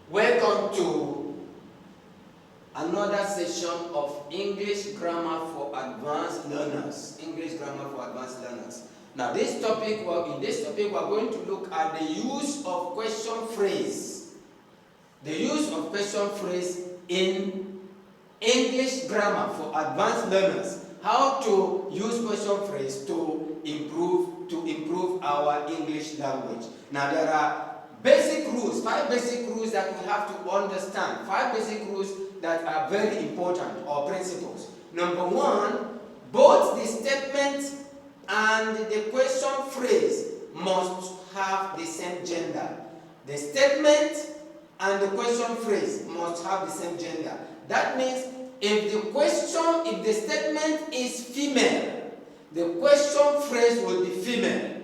Welcome to another session of English Grammar for Advanced Learners. English Grammar for Advanced Learners. Now, in this topic, we are going to look at the use of question phrase. The use of question phrase in English Grammar for Advanced Learners. How to use question phrase to improve our English language. Now, there are basic rules, 5 basic rules that we have to understand. 5 basic rules that are very important, or principles. Number 1, both the statement and the question phrase must have the same gender. The statement and the question phrase must have the same gender. That means if the statement is female, the question phrase will be female.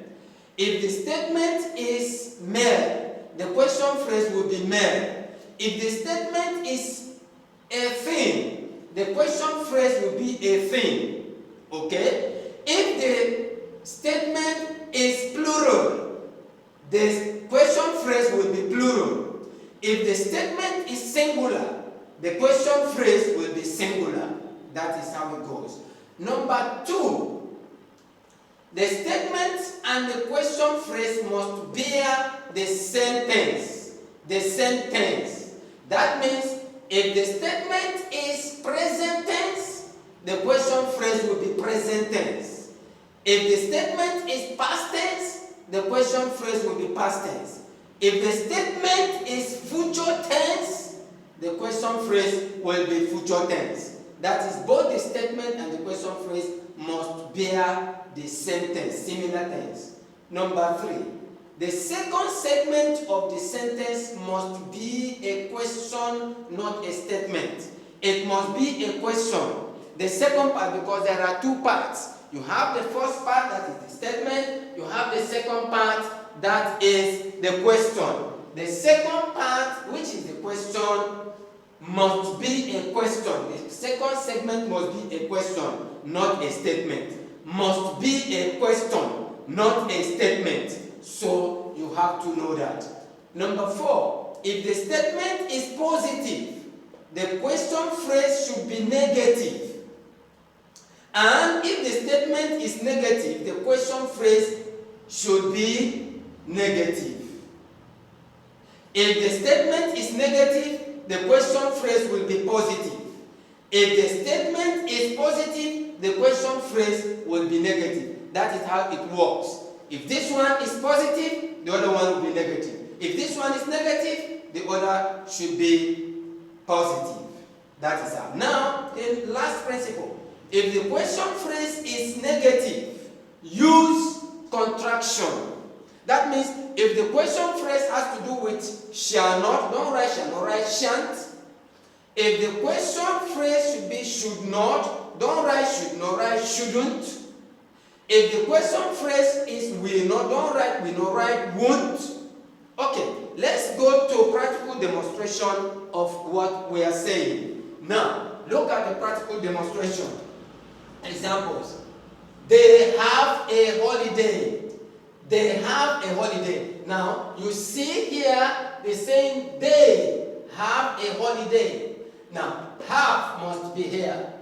If the statement is male, the question phrase will be male. If the statement is a thing, the question phrase will be a thing. Okay? If the statement is plural, the question phrase will be plural. If the statement is singular, the question phrase will be singular. That is how it goes. Number 2, the statement and the question phrase must bear the same tense. The same tense. That means if the statement is present tense, the question phrase will be present tense. If the statement is past tense, the question phrase will be past tense. If the statement is future tense, the question phrase will be future tense. That is, both the statement and the question phrase must bear the same tense, similar tense. Number 3, the second segment of the sentence must be a question, not a statement. It must be a question. The second part, because there are 2 parts. You have the first part, that is the statement. You have the second part, that is the question. The second part, which is the question, must be a question. The second segment must be a question, not a statement. Must be a question, not a statement. So you have to know that. Number 4, if the statement is positive, the question phrase should be negative. And if the statement is negative, the question phrase should be negative. If the statement is negative, the question phrase will be positive. If the statement is positive, the question phrase will be negative. That is how it works. If this one is positive, the other one will be negative. If this one is negative, the other should be positive. That is how. Now, the last principle. If the question phrase is negative, use contraction. That means if the question phrase has to do with shall not, don't write shall not, write shan't. If the question phrase should be should not, don't write should not, write shouldn't. If the question phrase is will not, don't write will not, write won't. Okay, let's go to practical demonstration of what we are saying. Now, look at the practical demonstration. Examples. They have a holiday. They have a holiday. Now, you see here, they're saying they have a holiday. Now, have must be here.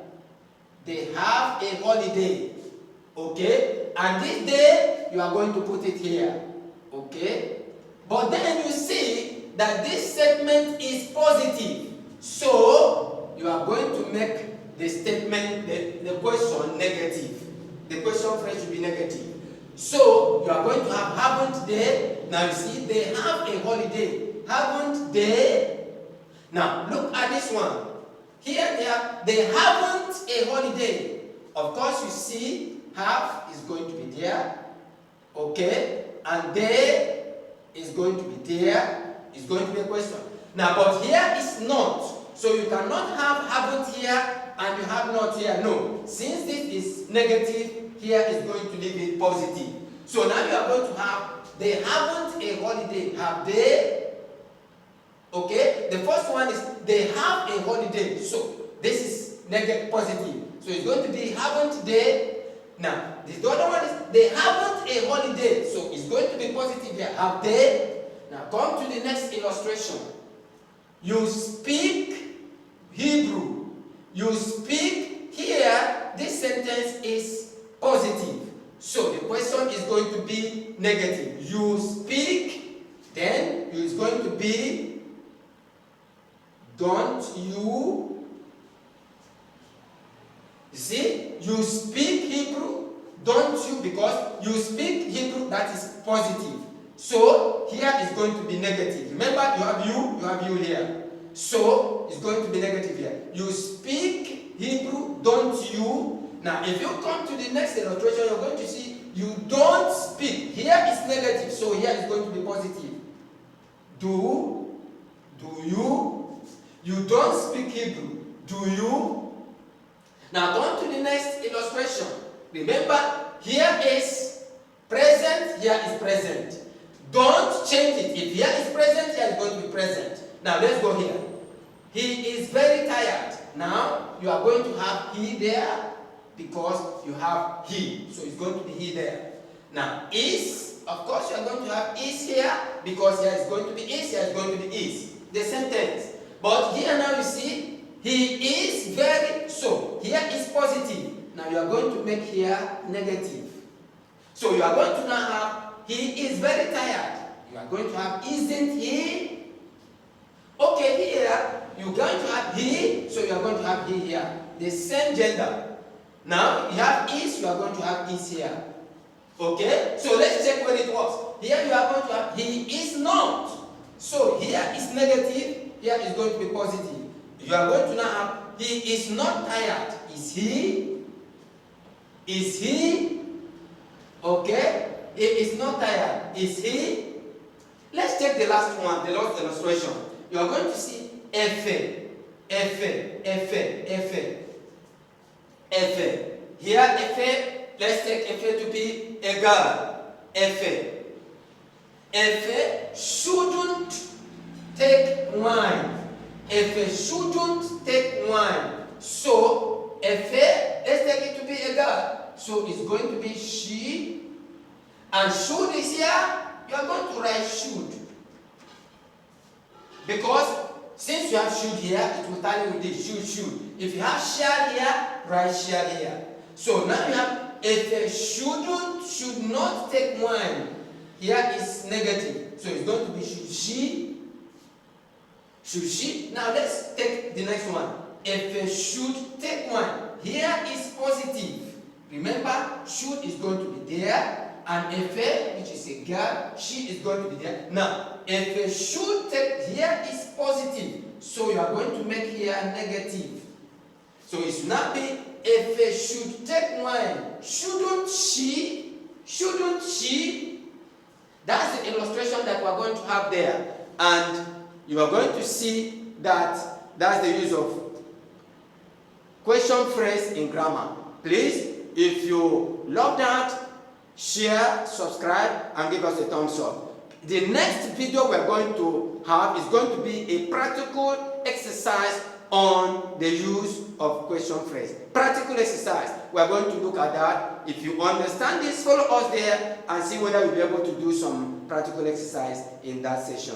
They have a holiday. Okay? And this day, you are going to put it here. Okay? But then you see that this statement is positive. So, you are going to make the statement, the question negative. The question phrase should be negative. So, you are going to have haven't they. Now you see, they have a holiday. Haven't they? Now, look at this one. Here they haven't a holiday. Of course, you see, have is going to be there. Okay? And they is going to be there. It's going to be a question. Now, but here is not. So you cannot have haven't here and you have not here. No. Since this is negative, here is going to leave it positive. So now you are going to have, they haven't a holiday. Have they? Okay? The first one is, they have a holiday. So this is negative, positive. So it's going to be, haven't they? Now, the other one is, they haven't a holiday. So it's going to be positive here. Have they? Now come to the next illustration. You speak Hebrew. You speak here. This sentence is positive. So the question is going to be negative. You speak, then it's going to be don't you. You see, you speak Hebrew, don't you, because you speak Hebrew, that is positive. So here is going to be negative. Remember, you have you here. So it's going to be negative here. You speak Hebrew, don't you. Now, if you come to the next illustration, you're going to see you don't speak. Here is negative, so here is going to be positive. Do you? You don't speak Hebrew. Do you? Now, come to the next illustration. Remember, here is present, here is present. Don't change it. If here is present, here is going to be present. Now, let's go here. He is very tired. Now, you are going to have he there because you have he. So, it's going to be he there. Now, is, of course, you are going to have is here because here is going to be is, here is going to be is. The sentence. But here now you see, he is very, so here is positive. Now you are going to make here negative. So you are going to now have, he is very tired. You are going to have, isn't he? Okay, here, you're going to have he, so you are going to have he here. The same gender. Now, you have is, you are going to have is here. Okay? So let's check where it works. Here you are going to have, he is not. So here is negative, here is going to be positive. You are going to now have, he is not tired. Is he? Is he? Okay? He is not tired. Is he? Let's check the last one, the last illustration. You are going to see Efe. Efe. Efe. Efe. Efe. Here Efe, let's take Efe to be a girl. Efe. Efe shouldn't take wine. Efe shouldn't take wine. So, Efe, let's take it to be a girl. So, it's going to be she. And should is here, you are going to write should. Because, since you have should here, it will tell you with this, should. If you have shall here, write shall here. So, now you have, Efe should not take wine. Here is negative. So, it's going to be should she. Should she? Now let's take the next one. Efe should take one. Here is positive. Remember, should is going to be there. And Efe, which is a girl, she is going to be there. Now, Efe should take, here is positive. So you are going to make here negative. So it should not be Efe should take wine. Shouldn't she? Shouldn't she? That's the illustration that we are going to have there. And you are going to see that that's the use of question phrase in grammar. Please, if you love that, share, subscribe, and give us a thumbs up. The next video we're going to have is going to be a practical exercise on the use of question phrase. Practical exercise. We're going to look at that. If you understand this, follow us there and see whether we'll be able to do some practical exercise in that session.